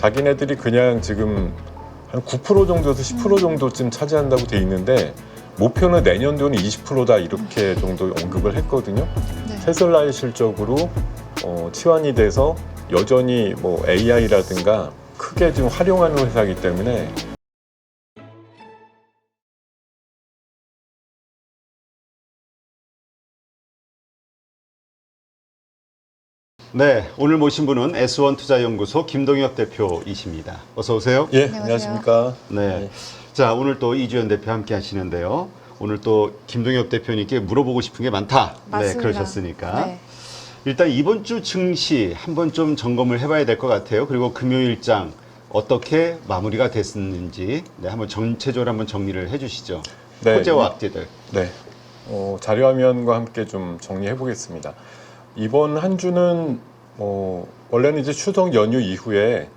자기네들이 그냥 지금 한 9% 정도에서 10% 정도쯤 차지한다고 돼 있는데 목표는 내년도는 20%다 이렇게 정도 언급을 했거든요. 네. 테슬라의 실적으로 치환이 돼서 여전히 뭐 AI라든가 크게 지금 활용하는 회사이기 때문에 네, 오늘 모신 분은 S1 투자연구소 김동혁 대표이십니다. 어서 오세요. 예, 안녕하세요. 안녕하십니까. 네. 자, 오늘 또 이주연 대표 함께 하시는데요. 오늘 또 김동혁 대표님께 물어보고 싶은 게 많다. 맞습니다. 네, 그러셨으니까. 네. 일단 이번 주 증시 한번 좀 점검을 해봐야 될 것 같아요. 그리고 금요일장 어떻게 마무리가 됐는지 한번 전체적으로 한번 정리를 해주시죠. 네. 호재와 악재들. 네, 자료 화면과 함께 좀 정리해 보겠습니다. 이번 한 주는 원래는 이제 추석 연휴 이후에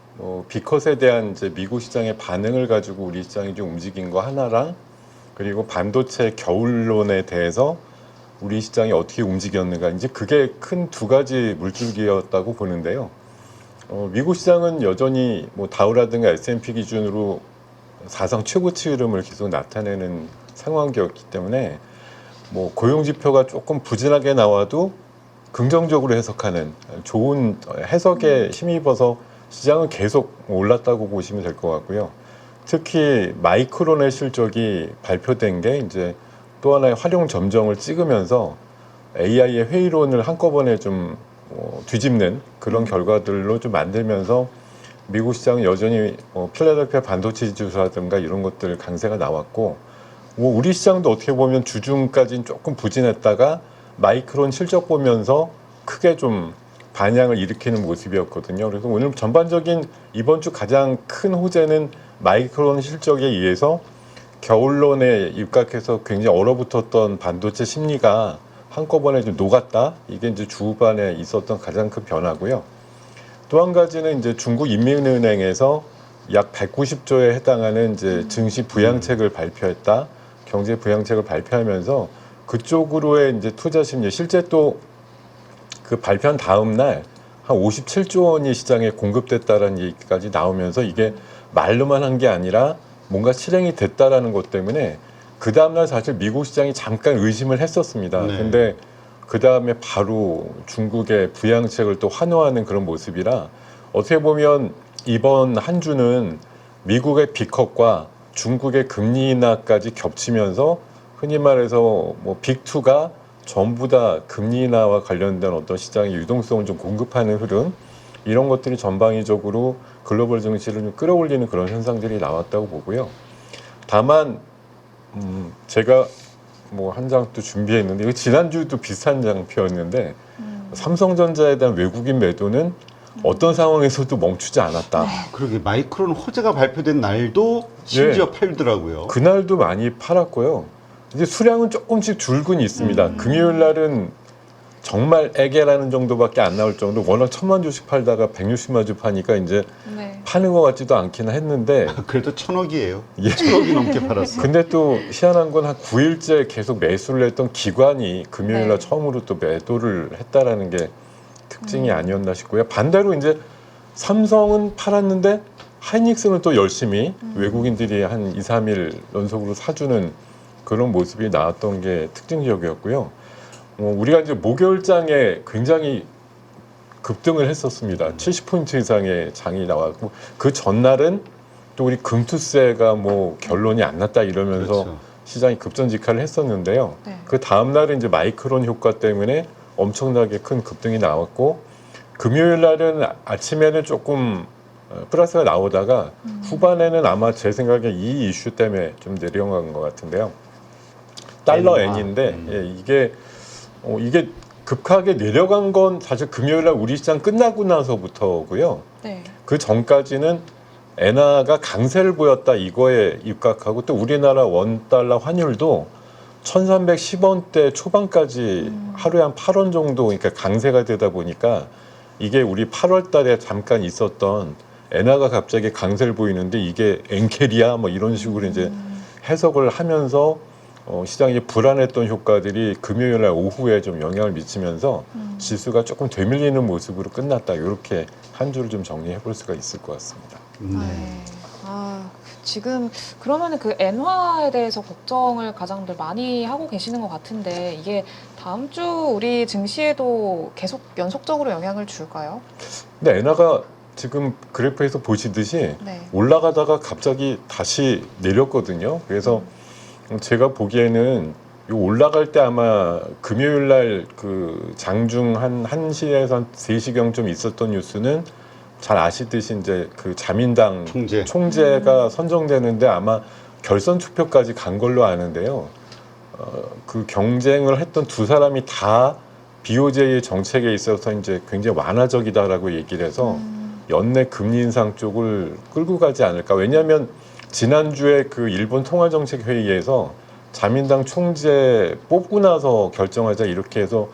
비컷에 대한 이제 미국 시장의 반응을 가지고 우리 시장이 좀 움직인 거 하나랑 그리고 반도체 겨울론에 대해서 우리 시장이 어떻게 움직였는가 이제 그게 큰 두 가지 물줄기였다고 보는데요. 미국 시장은 여전히 뭐 다우라든가 S&P 기준으로 사상 최고치 흐름을 계속 나타내는 상황이었기 때문에 뭐 고용 지표가 조금 부진하게 나와도 긍정적으로 해석하는 좋은 해석에 힘입어서 시장은 계속 올랐다고 보시면 될 것 같고요. 특히 마이크론의 실적이 발표된 게 이제 또 하나의 활용 점정을 찍으면서 AI의 회의론을 한꺼번에 좀 뒤집는 그런 결과들로 좀 만들면서 미국 시장은 여전히 필라델피아 반도체 지수라든가 이런 것들 강세가 나왔고 우리 시장도 어떻게 보면 주중까지는 조금 부진했다가 마이크론 실적 보면서 크게 좀 반향을 일으키는 모습이었거든요. 그래서 오늘 전반적인 이번 주 가장 큰 호재는 마이크론 실적에 의해서 겨울론에 입각해서 굉장히 얼어붙었던 반도체 심리가 한꺼번에 좀 녹았다. 이게 이제 주후반에 있었던 가장 큰 변화고요. 또 한 가지는 이제 중국 인민은행에서 약 190조에 해당하는 이제 증시 부양책을 발표했다. 경제 부양책을 발표하면서 그쪽으로의 이제 투자 심리, 실제 또 그 발표한 다음 날 한 57조 원이 시장에 공급됐다라는 얘기까지 나오면서 이게 말로만 한 게 아니라 뭔가 실행이 됐다라는 것 때문에 그 다음날 사실 미국 시장이 잠깐 의심을 했었습니다. 네. 근데 그 다음에 바로 중국의 부양책을 또 환호하는 그런 모습이라 어떻게 보면 이번 한 주는 미국의 비컷과 중국의 금리 인하까지 겹치면서 흔히 말해서 뭐 빅2가 전부 다 금리 인하와 관련된 어떤 시장의 유동성을 좀 공급하는 흐름 이런 것들이 전방위적으로 글로벌 증시를 좀 끌어올리는 그런 현상들이 나왔다고 보고요. 다만 제가 뭐 한 장 또 준비했는데 이거 지난주도 비슷한 장표였는데 삼성전자에 대한 외국인 매도는 어떤 상황에서도 멈추지 않았다. 그러게 마이크론 호재가 발표된 날도 심지어 팔더라고요. 그날도 많이 팔았고요. 이제 수량은 조금씩 줄긴 있습니다. 금요일 날은 정말 애게라는 정도밖에 안 나올 정도 워낙 1000만 주씩 팔다가 160만 주 파니까 이제 네. 파는 것 같지도 않긴 했는데 그래도 1000억이에요. 예. 1000억이 넘게 팔았어. 근데 또 희한한 건 한 9일째 계속 매수를 했던 기관이 금요일 날 네. 처음으로 또 매도를 했다라는 게 특징이 아니었나 싶고요. 반대로 이제 삼성은 팔았는데 하이닉스는 또 열심히 외국인들이 한 2, 3일 연속으로 사주는 그런 모습이 나왔던 게 특징적이었고요. 우리가 이제 목요일장에 굉장히 급등을 했었습니다. 70포인트 이상의 장이 나왔고 그 전날은 또 우리 금투세가 뭐 결론이 안 났다 이러면서 그렇죠. 시장이 급전직하를 했었는데요. 네. 그 다음 날은 이제 마이크론 효과 때문에 엄청나게 큰 급등이 나왔고 금요일 날은 아침에는 조금 플러스가 나오다가 후반에는 아마 제 생각에 이 이슈 때문에 좀 내려간 것 같은데요. 달러 엔화. 엔인데 예, 이게 급하게 내려간 건 사실 금요일 날 우리 시장 끝나고 나서부터고요. 네. 그 전까지는 엔화가 강세를 보였다 이거에 입각하고 또 우리나라 원달러 환율도 1310원대 초반까지 하루에 한 8원 정도 그러니까 강세가 되다 보니까 이게 우리 8월 달에 잠깐 있었던 엔화가 갑자기 강세를 보이는데 이게 엔캐리야 뭐 이런 식으로 이제 해석을 하면서 시장이 불안했던 효과들이 금요일 날 오후에 좀 영향을 미치면서 지수가 조금 되밀리는 모습으로 끝났다. 이렇게 한 주를 좀 정리해 볼 수가 있을 것 같습니다. 네. 아, 지금 그러면은 그 엔화에 대해서 걱정을 가장들 많이 하고 계시는 것 같은데 이게 다음 주 우리 증시에도 계속 연속적으로 영향을 줄까요? 근데 엔화가 지금 그래프에서 보시듯이 네. 올라가다가 갑자기 다시 내렸거든요. 그래서 제가 보기에는 이 올라갈 때 아마 금요일 날 그 장중 한 1시에서 한 3시경 좀 있었던 뉴스는 잘 아시듯이 이제 그 자민당 총재가 선정되는데 아마 결선 투표까지 간 걸로 아는데요. 그 경쟁을 했던 두 사람이 다 BOJ의 정책에 있어서 이제 굉장히 완화적이다라고 얘기를 해서 연내 금리 인상 쪽을 끌고 가지 않을까. 왜냐하면 지난주에 그 일본 통화정책회의에서 자민당 총재 뽑고 나서 결정하자 이렇게 해서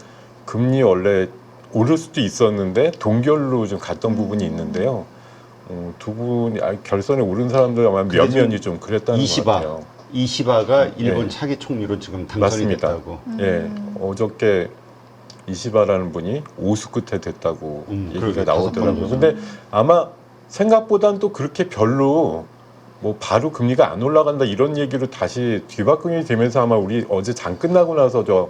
금리 원래 오를 수도 있었는데 동결로 좀 갔던 부분이 있는데요. 두 분이 결선에 오른 사람들 아마 몇 면이 좀 그랬다는 것 같아요. 이시바가 예. 일본 차기 총리로 지금 당선이 맞습니다. 됐다고. 예, 어저께 이시바라는 분이 오수 끝에 됐다고 얘기가 그러게, 나오더라고요. 5번 근데 아마 생각보단 또 그렇게 별로 뭐 바로 금리가 안 올라간다 이런 얘기로 다시 뒤바꿈이 되면서 아마 우리 어제 장 끝나고 나서 저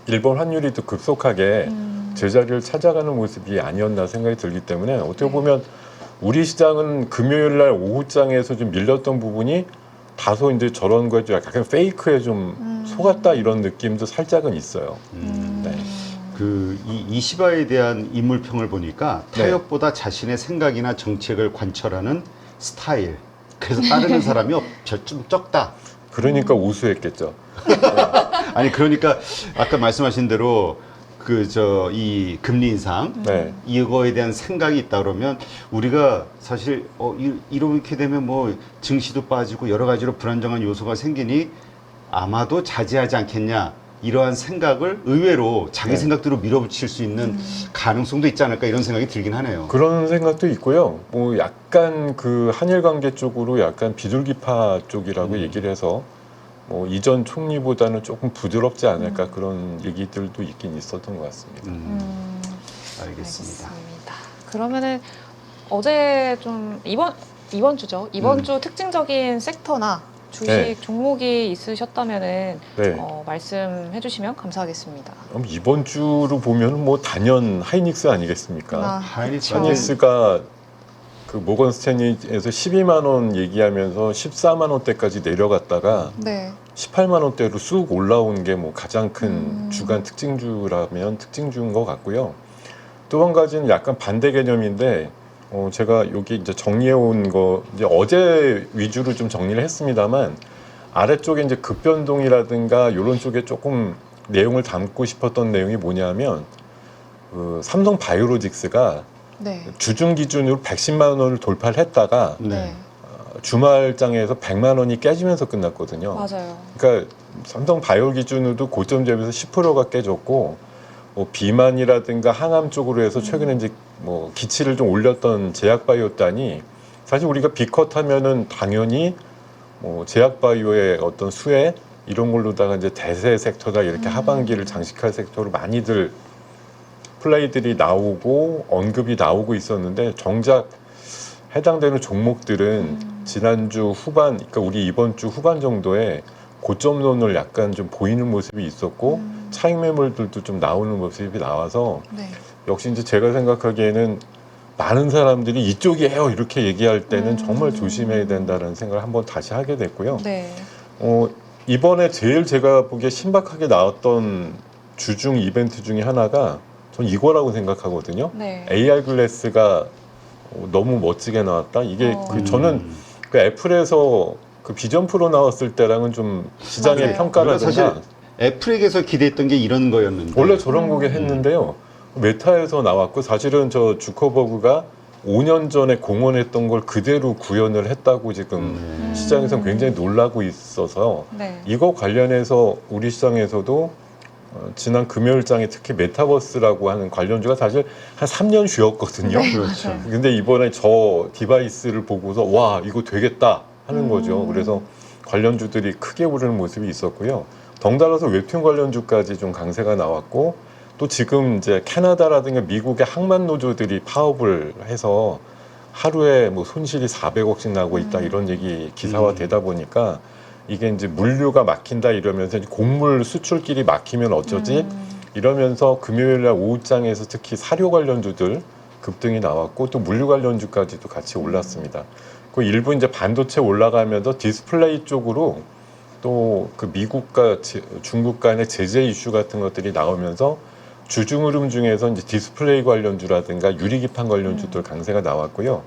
일본 환율이 또 급속하게 제자리를 찾아가는 모습이 아니었나 생각이 들기 때문에 어떻게 보면 우리 시장은 금요일 날 오후장에서 좀 밀렸던 부분이 다소 이제 저런 거에 좀 약간 페이크에 좀 속았다 이런 느낌도 살짝은 있어요. 네. 이 이시바에 대한 인물평을 보니까 네. 타협보다 자신의 생각이나 정책을 관철하는 스타일. 그래서 따르는 사람이 좀 적다. 그러니까 우수했겠죠. 아니 그러니까 아까 말씀하신 대로 이 금리 인상 네. 이거에 대한 생각이 있다 그러면 우리가 사실 이렇게 되면 뭐 증시도 빠지고 여러 가지로 불안정한 요소가 생기니 아마도 자제하지 않겠냐 이러한 생각을 의외로 자기 네. 생각대로 밀어붙일 수 있는 가능성도 있지 않을까 이런 생각이 들긴 하네요. 그런 생각도 있고요. 뭐 약간 그 한일 관계 쪽으로 약간 비둘기파 쪽이라고 얘기를 해서 뭐 이전 총리보다는 조금 부드럽지 않을까 그런 얘기들도 있긴 있었던 것 같습니다. 알겠습니다. 그러면은 어제 좀 이번 주죠. 이번 주 특징적인 섹터나 주식 네. 종목이 있으셨다면은 네. 말씀해주시면 감사하겠습니다. 그럼 이번 주로 보면 뭐 단연 하이닉스 아니겠습니까? 하이닉스 그렇죠. 하이닉스가 그 모건 스탠리에서 12만 원 얘기하면서 14만 원대까지 내려갔다가 네. 18만 원대로 쑥 올라온 게 뭐 가장 큰 주간 특징주라면 특징주인 것 같고요. 또 한 가지는 약간 반대 개념인데 제가 여기 이제 정리해 온 거 이제 어제 위주로 좀 정리를 했습니다만 아래쪽에 이제 급변동이라든가 이런 쪽에 조금 내용을 담고 싶었던 내용이 뭐냐면 그 삼성 바이오로직스가 네. 주중 기준으로 110만 원을 돌파를 했다가 네. 주말장에서 100만 원이 깨지면서 끝났거든요. 맞아요. 그러니까 삼성 바이오 기준으로도 고점 대비해서 10%가 깨졌고 뭐 비만이라든가 항암 쪽으로 해서 최근에 이제 뭐 기치를 좀 올렸던 제약바이오단이 사실 우리가 비컷 하면은 당연히 뭐 제약바이오의 어떤 수혜 이런 걸로다가 이제 대세 섹터다 이렇게 하반기를 장식할 섹터로 많이들 플레이들이 나오고 언급이 나오고 있었는데 정작 해당되는 종목들은 지난주 후반, 그러니까 우리 이번 주 후반 정도에 고점론을 약간 좀 보이는 모습이 있었고 차익 매물들도 좀 나오는 모습이 나와서 네. 역시 이제 제가 생각하기에는 많은 사람들이 이쪽이에요 이렇게 얘기할 때는 정말 조심해야 된다는 생각을 한번 다시 하게 됐고요. 네. 이번에 제일 제가 보기에 신박하게 나왔던 주중 이벤트 중에 하나가 전 이거라고 생각하거든요. 네. AR 글래스가 너무 멋지게 나왔다. 이게 저는 그 애플에서 그 비전 프로 나왔을 때랑은 좀 시장의 맞아요. 평가라든가 사실 애플에게서 기대했던 게 이런 거였는데 원래 저런 거게 했는데요. 메타에서 나왔고 사실은 저 주커버그가 5년 전에 공언했던 걸 그대로 구현을 했다고 지금 시장에서는 굉장히 놀라고 있어서 네. 이거 관련해서 우리 시장에서도 지난 금요일장에 특히 메타버스라고 하는 관련주가 사실 한 3년 쉬었거든요. 네, 그렇죠. 맞아요. 근데 이번에 저 디바이스를 보고서 와 이거 되겠다 하는 거죠. 그래서 관련주들이 크게 오르는 모습이 있었고요. 덩달아서 웹툰 관련주까지 좀 강세가 나왔고 또 지금 이제 캐나다라든가 미국의 항만 노조들이 파업을 해서 하루에 뭐 손실이 400억씩 나고 있다 이런 얘기 기사화 되다 보니까 이게 이제 물류가 막힌다 이러면서 이제 곡물 수출길이 막히면 어쩌지 이러면서 금요일날 오후장에서 특히 사료 관련주들 급등이 나왔고 또 물류 관련주까지도 같이 올랐습니다. 그 일부 이제 반도체 올라가면서 디스플레이 쪽으로 또 그 미국과 중국 간의 제재 이슈 같은 것들이 나오면서 주중 흐름 중에서 이제 디스플레이 관련주라든가 유리기판 관련주들 강세가 나왔고요.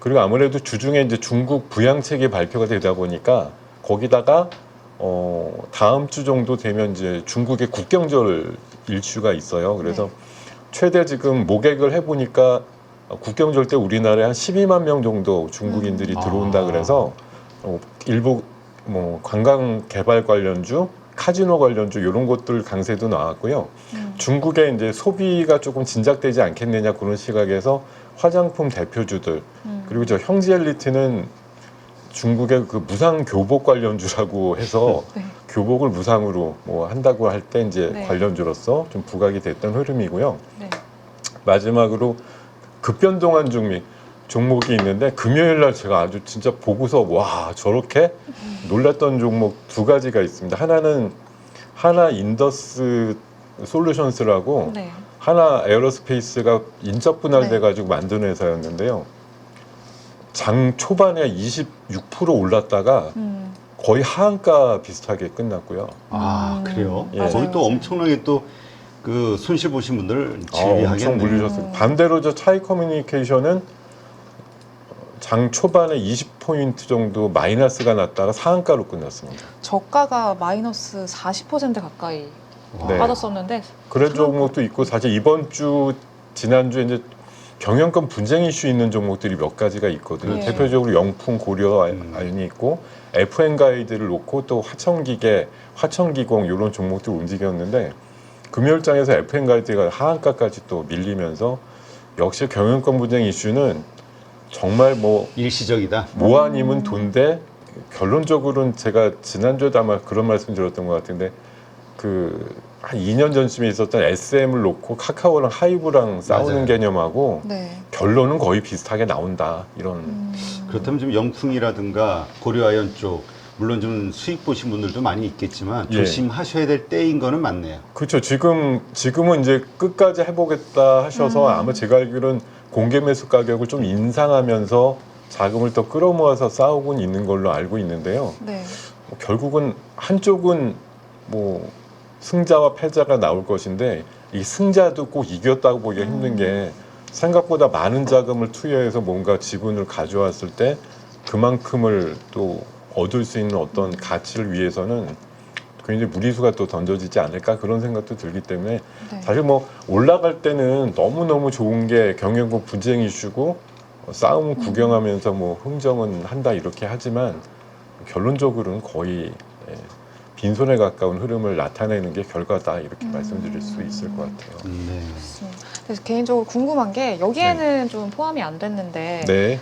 그리고 아무래도 주중에 이제 중국 부양책이 발표가 되다 보니까 거기다가 다음 주 정도 되면 이제 중국의 국경절 일주가 있어요. 그래서 네. 최대 지금 모객을 해보니까 국경절 때 우리나라에 한 12만 명 정도 중국인들이 들어온다 그래서 일부 뭐 관광 개발 관련주, 카지노 관련주 이런 것들 강세도 나왔고요. 중국의 이제 소비가 조금 진작되지 않겠느냐 그런 시각에서 화장품 대표주들 그리고 저 형제 엘리트는 중국의 그 무상 교복 관련주라고 해서 네. 교복을 무상으로 뭐 한다고 할 때 이제 네. 관련주로서 좀 부각이 됐던 흐름이고요. 네. 마지막으로 급변동한 종목이 있는데 금요일 날 제가 아주 진짜 보고서 와 저렇게 놀랐던 종목 두 가지가 있습니다. 하나는 하나 인더스 솔루션스라고 네. 하나 에어로스페이스가 인적 분할돼 네. 가지고 만든 회사였는데요. 장 초반에 26% 올랐다가 거의 하한가 비슷하게 끝났고요. 아 그래요? 예. 거기 또 엄청나게 또 그 손실 보신 분들 엄청 질비하겠네요. 물리셨어요. 반대로 저 차이 커뮤니케이션은 장 초반에 20포인트 정도 마이너스가 났다가 상한가로 끝났습니다. 저가가 마이너스 40% 가까이 네. 빠졌었는데 그런 종목도 있고 사실 이번 주 지난주에 이제 경영권 분쟁 이슈 있는 종목들이 몇 가지가 있거든요. 네. 대표적으로 영풍, 고려 아연이 있고 FN 가이드를 놓고 또 화천기계, 화천기공 이런 종목들 움직였는데 금요일장에서 FN 가이드가 하한가까지 또 밀리면서 역시 경영권 분쟁 이슈는 정말 뭐 일시적이다. 아니면 돈데 결론적으로는 제가 지난주에도 아마 그런 말씀 드렸던 것 같은데 그 한 2년 전쯤에 있었던 SM을 놓고 카카오랑 하이브랑 싸우는 맞아요. 개념하고 네. 결론은 거의 비슷하게 나온다 이런 그렇다면 좀 영풍이라든가 고려아연 쪽 물론 좀 수익 보신 분들도 많이 있겠지만 예. 조심하셔야 될 때인 거는 맞네요. 그렇죠. 지금은 이제 끝까지 해보겠다 하셔서 아마 제가 알기로는 공개 매수 가격을 좀 인상하면서 자금을 더 끌어모아서 싸우고 있는 걸로 알고 있는데요. 네. 결국은 한쪽은 뭐 승자와 패자가 나올 것인데 이 승자도 꼭 이겼다고 보기가 힘든 게 생각보다 많은 자금을 투여해서 뭔가 지분을 가져왔을 때 그만큼을 또 얻을 수 있는 어떤 가치를 위해서는 굉장히 무리수가 또 던져지지 않을까 그런 생각도 들기 때문에 네. 사실 뭐 올라갈 때는 너무너무 좋은 게 경영권 분쟁 이슈고 싸움을 구경하면서 뭐 흥정은 한다 이렇게 하지만 결론적으로는 거의 빈손에 가까운 흐름을 나타내는 게 결과다 이렇게 말씀드릴 수 있을 것 같아요. 네. 그래서 개인적으로 궁금한 게 여기에는 좀 포함이 안 됐는데 네,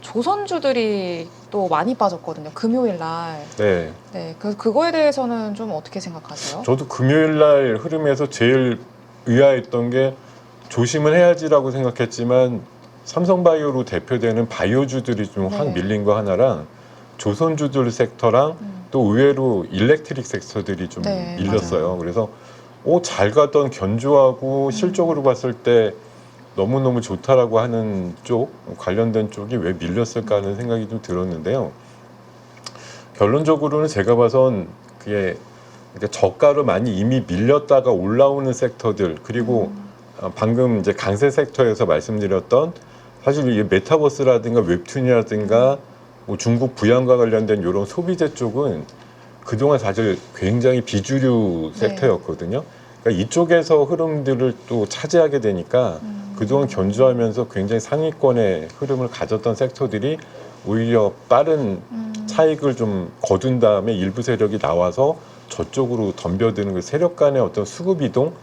조선주들이 또 많이 빠졌거든요. 금요일 날. 네. 네. 그래서 그거에 대해서는 좀 어떻게 생각하세요? 저도 금요일 날 흐름에서 제일 의아했던 게 조심은 해야지라고 생각했지만 삼성바이오로 대표되는 바이오주들이 좀 확 네. 밀린 거 하나랑 조선주들 섹터랑 또 의외로 일렉트릭 섹터들이 좀 네, 밀렸어요. 그래서 잘 가던 견조하고 실적으로 봤을 때 너무너무 좋다라고 하는 쪽 관련된 쪽이 왜 밀렸을까 하는 생각이 좀 들었는데요. 결론적으로는 제가 봐선 그게 저가로 많이 이미 밀렸다가 올라오는 섹터들 그리고 방금 이제 강세 섹터에서 말씀드렸던 사실 이게 메타버스라든가 웹툰이라든가 뭐 중국 부양과 관련된 이런 소비재 쪽은 그동안 사실 굉장히 비주류 네. 섹터였거든요. 그러니까 이쪽에서 흐름들을 또 차지하게 되니까 그동안 견주하면서 굉장히 상위권의 흐름을 가졌던 섹터들이 오히려 빠른 차익을 좀 거둔 다음에 일부 세력이 나와서 저쪽으로 덤벼드는 그 세력 간의 어떤 수급 이동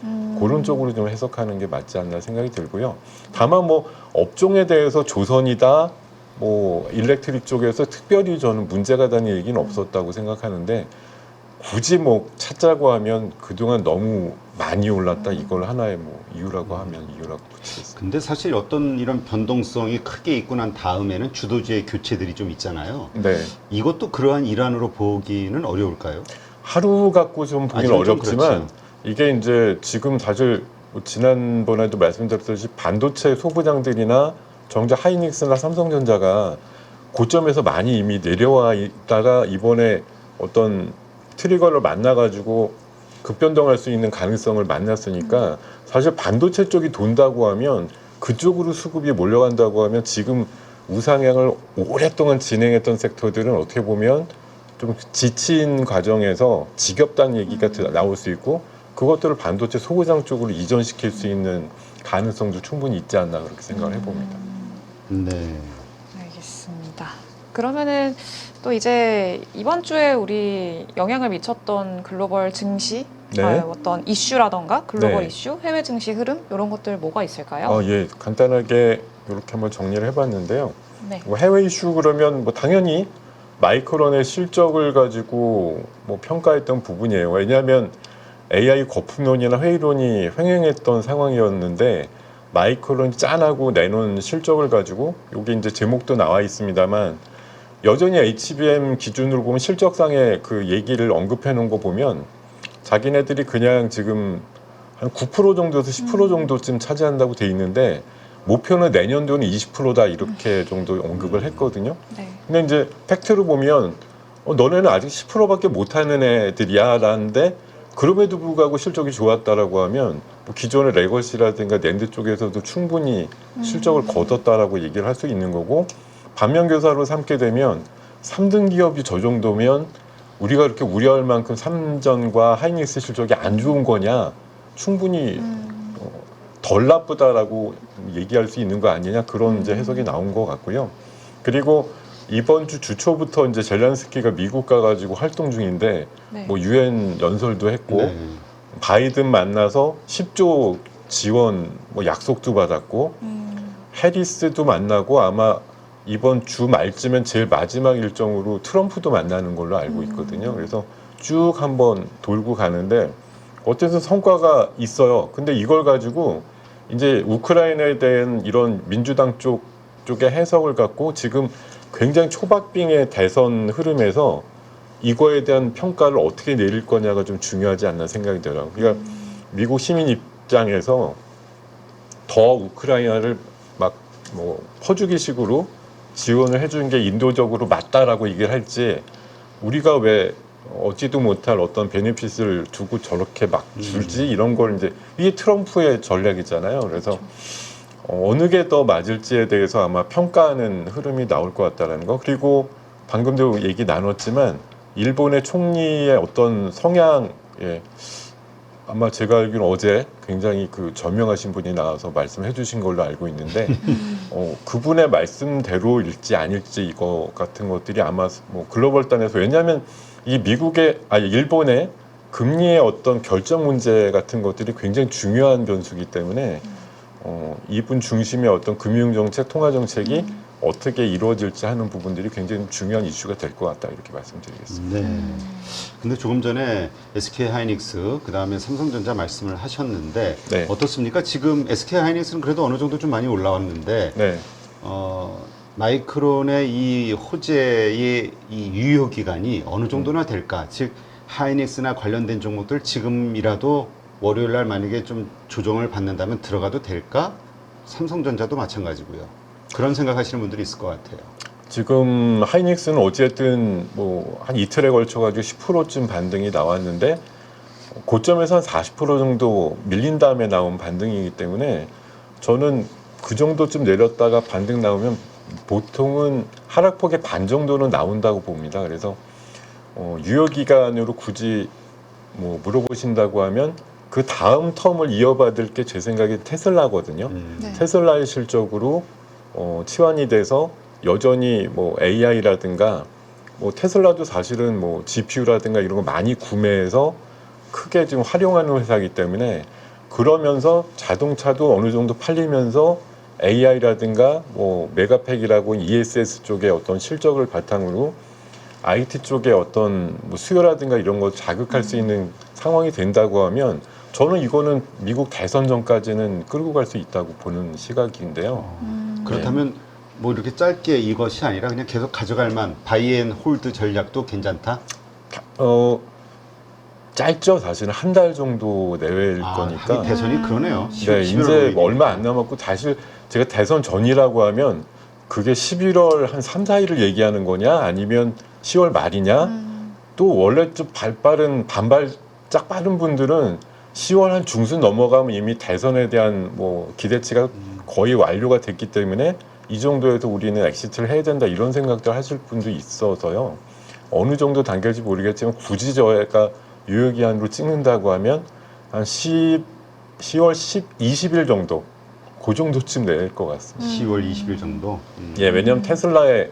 그런 쪽으로 좀 해석하는 게 맞지 않나 생각이 들고요. 다만 뭐 업종에 대해서 조선이다 뭐 일렉트릭 쪽에서 특별히 저는 문제가 되는 얘기는 없었다고 생각하는데 굳이 뭐 찾자고 하면 그동안 너무 많이 올랐다 이걸 하나의 뭐 이유라고 하면 이유라고 붙이겠습니다. 근데 사실 어떤 이런 변동성이 크게 있고 난 다음에는 주도주의 교체들이 좀 있잖아요. 네. 이것도 그러한 일환으로 보기는 어려울까요? 하루 갖고 좀 보기는 아직은 좀 어렵지만 그렇죠. 이게 이제 지금 사실 뭐 지난번에도 말씀드렸듯이 반도체 소부장들이나 정작 하이닉스나 삼성전자가 고점에서 많이 이미 내려와 있다가 이번에 어떤 트리거를 만나가지고 급변동할 수 있는 가능성을 만났으니까 사실 반도체 쪽이 돈다고 하면 그쪽으로 수급이 몰려간다고 하면 지금 우상향을 오랫동안 진행했던 섹터들은 어떻게 보면 좀 지친 과정에서 지겹다는 얘기가 나올 수 있고 그것들을 반도체 소구장 쪽으로 이전시킬 수 있는 가능성도 충분히 있지 않나 그렇게 생각을 해봅니다. 네. 알겠습니다. 그러면은 또 이제 이번 주에 우리 영향을 미쳤던 글로벌 증시, 네. 어떤 이슈라던가 글로벌 네. 이슈, 해외 증시 흐름 이런 것들 뭐가 있을까요? 예, 간단하게 이렇게 한번 정리를 해봤는데요. 네. 뭐 해외 이슈 그러면 뭐 당연히 마이크론의 실적을 가지고 뭐 평가했던 부분이에요. 왜냐하면 AI 거품론이나 회의론이 횡행했던 상황이었는데 마이크론이 짠하고 내놓은 실적을 가지고 여기 이제 제목도 나와 있습니다만 여전히 HBM 기준으로 보면 실적상의 그 얘기를 언급해 놓은 거 보면 자기네들이 그냥 지금 한 9% 정도에서 10% 정도쯤 차지한다고 돼 있는데 목표는 내년도는 20%다 이렇게 정도 언급을 했거든요. 네. 근데 이제 팩트로 보면 너네는 아직 10%밖에 못하는 애들이야 라는데 그럼에도 불구하고 실적이 좋았다라고 하면 뭐 기존의 레거시라든가 낸드 쪽에서도 충분히 실적을 거뒀다라고 얘기를 할 수 있는 거고 반면교사로 삼게 되면 3등 기업이 저 정도면 우리가 그렇게 우려할 만큼 삼전과 하이닉스 실적이 안 좋은 거냐 충분히 덜 나쁘다라고 얘기할 수 있는 거 아니냐 그런 이제 해석이 나온 것 같고요. 그리고 이번 주 주초부터 이제 젤란스키가 미국 가가지고 활동 중인데 네. 뭐 유엔 연설도 했고 네. 바이든 만나서 10조 지원 뭐 약속도 받았고 해리스도 만나고 아마 이번 주 말쯤엔 제일 마지막 일정으로 트럼프도 만나는 걸로 알고 있거든요. 그래서 쭉 한번 돌고 가는데 어쨌든 성과가 있어요. 근데 이걸 가지고 이제 우크라이나에 대한 이런 민주당 쪽의 해석을 갖고 지금 굉장히 초박빙의 대선 흐름에서 이거에 대한 평가를 어떻게 내릴 거냐가 좀 중요하지 않나 생각이 들어요. 그러니까 미국 시민 입장에서 더 우크라이나를 막 뭐 퍼주기식으로 지원을 해주는 게 인도적으로 맞다라고 얘기를 할지 우리가 왜 얻지도 못할 어떤 베네핏을 두고 저렇게 막 줄지 이런 걸 이제 이게 트럼프의 전략이잖아요. 그래서 어느 게 더 맞을지에 대해서 아마 평가하는 흐름이 나올 것 같다라는 거. 그리고 방금도 얘기 나눴지만 일본의 총리의 어떤 성향에 아마 제가 알기로는 어제 굉장히 그 저명하신 분이 나와서 말씀해 주신 걸로 알고 있는데 그분의 말씀대로일지 아닐지 이거 같은 것들이 아마 뭐 글로벌 단에서 왜냐하면 이 일본의 금리의 어떤 결정 문제 같은 것들이 굉장히 중요한 변수이기 때문에 이분 중심의 어떤 금융정책, 통화정책이 어떻게 이루어질지 하는 부분들이 굉장히 중요한 이슈가 될 것 같다 이렇게 말씀드리겠습니다. 네. 근데 조금 전에 SK 하이닉스 그다음에 삼성전자 말씀을 하셨는데 네. 어떻습니까? 지금 SK 하이닉스는 그래도 어느 정도 좀 많이 올라왔는데 네. 마이크론의 이 호재의 이 유효 기간이 어느 정도나 될까? 즉 하이닉스나 관련된 종목들 지금이라도 월요일 날 만약에 좀 조정을 받는다면 들어가도 될까? 삼성전자도 마찬가지고요. 그런 생각하시는 분들이 있을 것 같아요. 지금 하이닉스는 어쨌든 뭐 한 이틀에 걸쳐 가지고 10%쯤 반등이 나왔는데 고점에서 한 40% 정도 밀린 다음에 나온 반등이기 때문에 저는 그 정도쯤 내렸다가 반등 나오면 보통은 하락폭의 반 정도는 나온다고 봅니다. 그래서 유효 기간으로 굳이 뭐 물어보신다고 하면 그 다음 텀을 이어받을 게 제 생각에 테슬라거든요. 네. 테슬라의 실적으로 치환이 돼서 여전히 뭐 AI라든가 뭐 테슬라도 사실은 뭐 GPU라든가 이런 거 많이 구매해서 크게 지금 활용하는 회사이기 때문에 그러면서 자동차도 어느 정도 팔리면서 AI라든가 뭐 메가팩이라고 ESS 쪽의 어떤 실적을 바탕으로 IT 쪽의 어떤 뭐 수요라든가 이런 거 자극할 수 있는 상황이 된다고 하면 저는 이거는 미국 대선 전까지는 끌고 갈 수 있다고 보는 시각인데요. 그렇다면 뭐 이렇게 짧게 이것이 아니라 그냥 계속 가져갈 만 바이앤홀드 전략도 괜찮다? 짧죠. 사실은 한 달 정도 내외일 거니까. 하긴 대선이 그러네요. 네, 이제 뭐 얼마 안 남았고 사실 제가 대선 전이라고 하면 그게 11월 한 3, 4일을 얘기하는 거냐 아니면 10월 말이냐 또 원래 좀 반발짝 빠른 분들은 10월 한 중순 넘어가면 이미 대선에 대한 뭐 기대치가 거의 완료가 됐기 때문에 이 정도에서 우리는 엑시트를 해야 된다 이런 생각들 하실 분도 있어서요. 어느 정도 단계일지 모르겠지만 굳이 저희가 유효기한으로 찍는다고 하면 한 10월 20일 정도 그 정도쯤 낼 것 같습니다. 10월 20일 정도. 예, 왜냐하면 테슬라의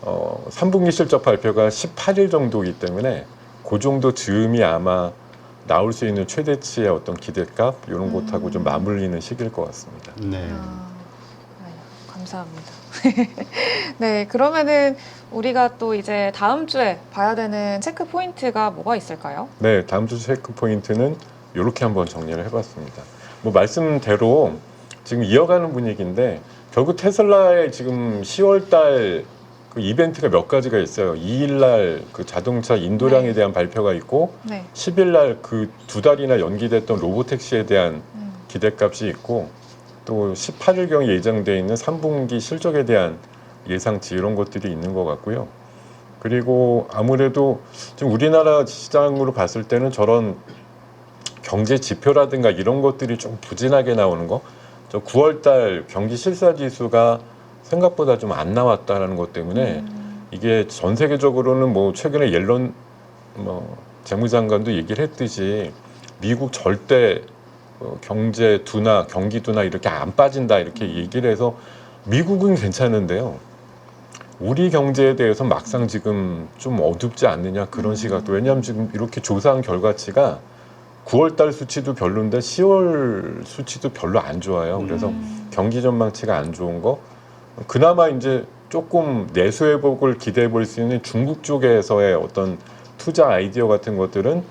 3분기 실적 발표가 18일 정도이기 때문에 그 정도 즈음이 아마 나올 수 있는 최대치의 어떤 기대값 이런 것하고 좀 맞물리는 시기일 것 같습니다. 네. 네, 감사합니다. 네, 그러면은 우리가 또 이제 다음 주에 봐야 되는 체크 포인트가 뭐가 있을까요? 네, 다음 주 체크 포인트는 이렇게 한번 정리를 해봤습니다. 뭐 말씀대로 지금 이어가는 분위기인데 결국 테슬라의 지금 10월달 그 이벤트가 몇 가지가 있어요. 2일날 그 자동차 인도량에 네. 대한 발표가 있고 네. 10일날 그 2달이나 연기됐던 로보택시에 대한 기대값이 있고 또 18일경 예정돼 있는 3분기 실적에 대한 예상치 이런 것들이 있는 것 같고요. 그리고 아무래도 지금 우리나라 시장으로 봤을 때는 저런 경제 지표라든가 이런 것들이 좀 부진하게 나오는 거, 저 9월달 경기 실사 지수가 생각보다 좀 안 나왔다라는 것 때문에 이게 전 세계적으로는 뭐 최근에 옐런 뭐 재무장관도 얘기를 했듯이 미국 절대 경제 둔화, 경기 둔화 이렇게 안 빠진다 이렇게 얘기를 해서 미국은 괜찮은데요. 우리 경제에 대해서 막상 지금 좀 어둡지 않느냐 그런 시각도 왜냐하면 지금 이렇게 조사한 결과치가 9월달 수치도 별론데 10월 수치도 별로 안 좋아요. 그래서 경기 전망치가 안 좋은 거 그나마 이제 조금 내수 회복을 기대해 볼 수 있는 중국 쪽에서의 어떤 투자 아이디어 같은 것들은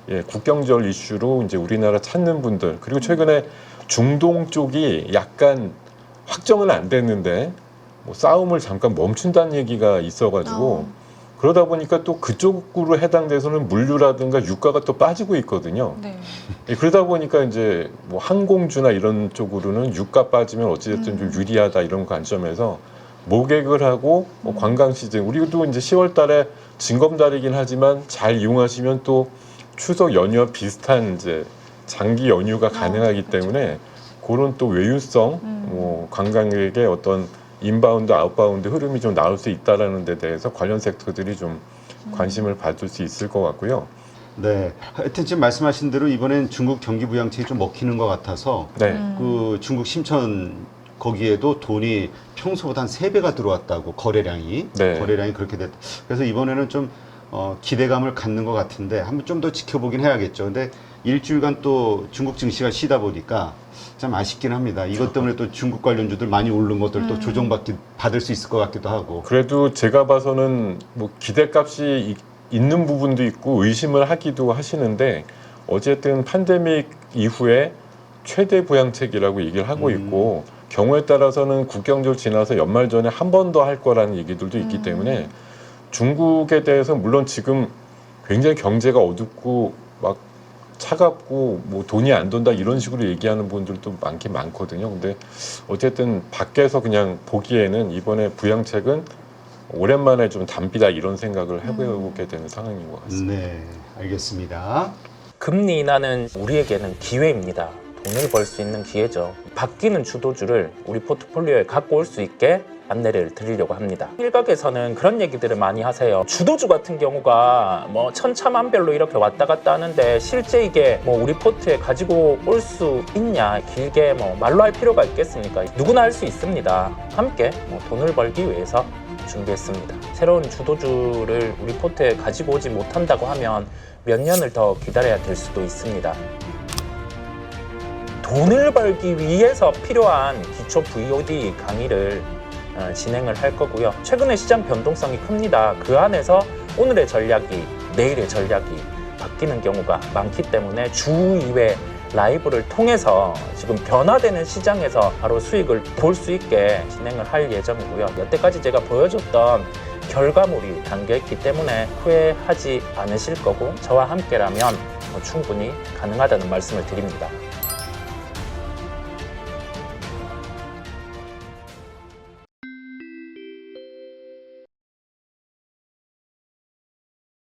예, 국경절 이슈로 이제 우리나라 찾는 분들 그리고 최근에 중동 쪽이 약간 확정은 안 됐는데 뭐 싸움을 잠깐 멈춘다는 얘기가 있어가지고 그러다 보니까 또 그쪽으로 해당돼서는 물류라든가 유가가 또 빠지고 있거든요. 네. 예, 그러다 보니까 이제 뭐 항공주나 이런 쪽으로는 유가 빠지면 어찌됐든 좀 유리하다 이런 관점에서 모객을 하고 뭐 관광 시즌 우리도 이제 10월달에 징검다리긴 하지만 잘 이용하시면 또 추석 연휴와 비슷한 이제 장기 연휴가 가능하기 때문에 그런 또 외유성 뭐 관광객의 어떤 인바운드 아웃바운드 흐름이 좀 나올 수 있다라는 데 대해서 관련 섹터들이 좀 관심을 받을 수 있을 것 같고요. 네. 하여튼 지금 말씀하신 대로 이번엔 중국 경기 부양책이 좀 먹히는 것 같아서 네. 그 중국 심천 거기에도 돈이 평소보다 한 3배가 들어왔다고 거래량이 네. 거래량이 그렇게 됐다. 그래서 이번에는 좀 기대감을 갖는 것 같은데 한번 좀 더 지켜보긴 해야겠죠. 근데 일주일간 또 중국 증시가 쉬다 보니까 참 아쉽긴 합니다. 이것 때문에 또 중국 관련주들 많이 오른 것들 또 받을 수 있을 것 같기도 하고. 그래도 제가 봐서는 뭐 기대값이 있는 부분도 있고 의심을 하기도 하시는데 어쨌든 팬데믹 이후에 최대 부양책이라고 얘기를 하고 있고 경우에 따라서는 국경절 지나서 연말 전에 한 번 더 할 거라는 얘기들도 있기 때문에 중국에 대해서 물론 지금 굉장히 경제가 어둡고 막 차갑고 뭐 돈이 안 돈다 이런 식으로 얘기하는 분들도 많긴 많거든요. 근데 어쨌든 밖에서 그냥 보기에는 이번에 부양책은 오랜만에 좀 담비다 이런 생각을 해보게 되는 상황인 것 같습니다. 네, 알겠습니다. 금리 인하는 우리에게는 기회입니다. 돈을 벌 수 있는 기회죠. 바뀌는 주도주를 우리 포트폴리오에 갖고 올 수 있게 안내를 드리려고 합니다. 일각에서는 그런 얘기들을 많이 하세요. 주도주 같은 경우가 뭐 천차만별로 이렇게 왔다 갔다 하는데 실제 이게 뭐 우리 포트에 가지고 올 수 있냐, 길게 뭐 말로 할 필요가 있겠습니까? 누구나 할 수 있습니다. 함께 뭐 돈을 벌기 위해서 준비했습니다. 새로운 주도주를 우리 포트에 가지고 오지 못한다고 하면 몇 년을 더 기다려야 될 수도 있습니다. 돈을 벌기 위해서 필요한 기초 VOD 강의를 진행을 할 거고요. 최근에 시장 변동성이 큽니다. 그 안에서 오늘의 전략이 내일의 전략이 바뀌는 경우가 많기 때문에 주 2회 라이브를 통해서 지금 변화되는 시장에서 바로 수익을 볼 수 있게 진행을 할 예정이고요. 여태까지 제가 보여줬던 결과물이 담겨있기 때문에 후회하지 않으실 거고 저와 함께라면 충분히 가능하다는 말씀을 드립니다.